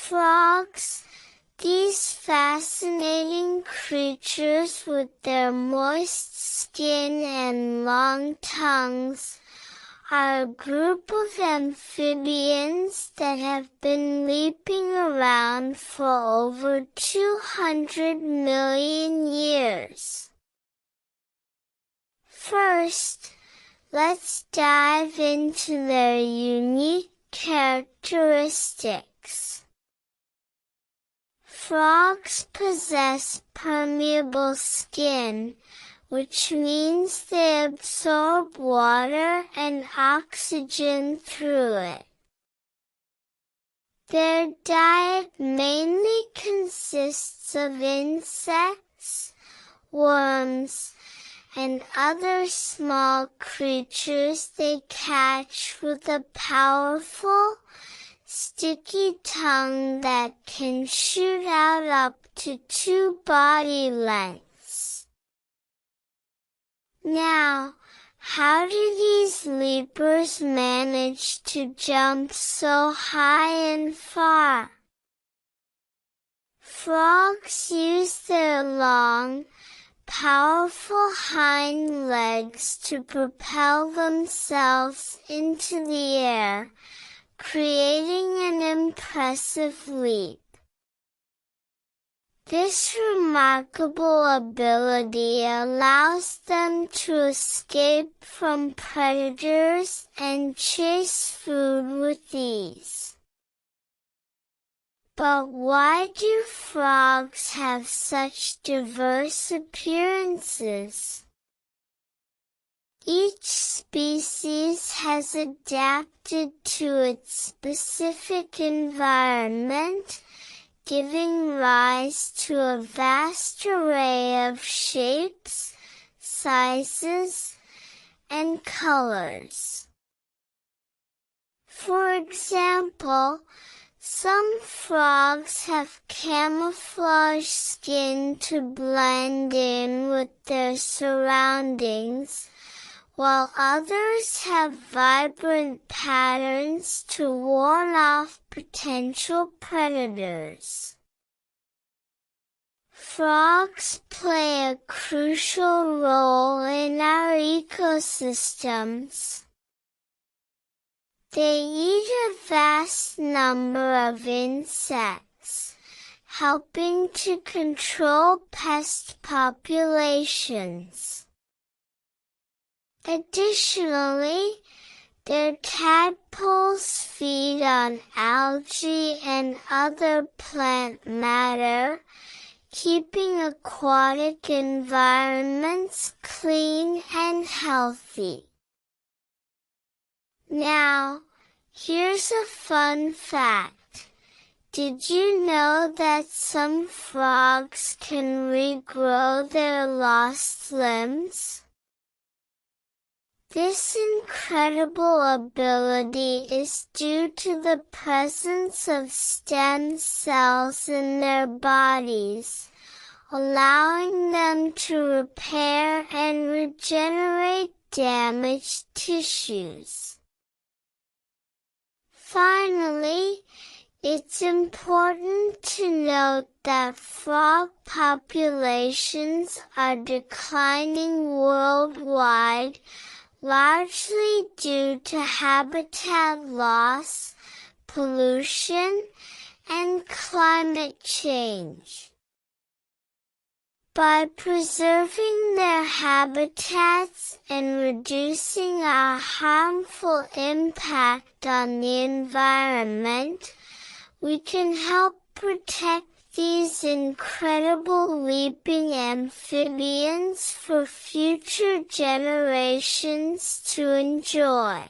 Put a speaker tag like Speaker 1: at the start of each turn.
Speaker 1: Frogs, these fascinating creatures with their moist skin and long tongues, are a group of amphibians that have been leaping around for over 200 million years. First, let's dive into their unique characteristics. Frogs possess permeable skin, which means they absorb water and oxygen through it. Their diet mainly consists of insects, worms, and other small creatures they catch with a powerful, sticky tongue that can shoot out up to 2 body lengths. Now, how do these leapers manage to jump so high and far? Frogs use their long, powerful hind legs to propel themselves into the air, creating an impressive leap. This remarkable ability allows them to escape from predators and chase food with ease. But why do frogs have such diverse appearances? Each species has adapted to its specific environment, giving rise to a vast array of shapes, sizes, and colors. For example, some frogs have camouflage skin to blend in with their surroundings, while others have vibrant patterns to warn off potential predators. Frogs play a crucial role in our ecosystems. They eat a vast number of insects, helping to control pest populations. Additionally, their tadpoles feed on algae and other plant matter, keeping aquatic environments clean and healthy. Now, here's a fun fact. Did you know that some frogs can regrow their lost limbs? This incredible ability is due to the presence of stem cells in their bodies, allowing them to repair and regenerate damaged tissues. Finally, it's important to note that frog populations are declining worldwide, largely due to habitat loss, pollution, and climate change. By preserving their habitats and reducing our harmful impact on the environment, we can help protect these incredible leaping amphibians for future generations to enjoy.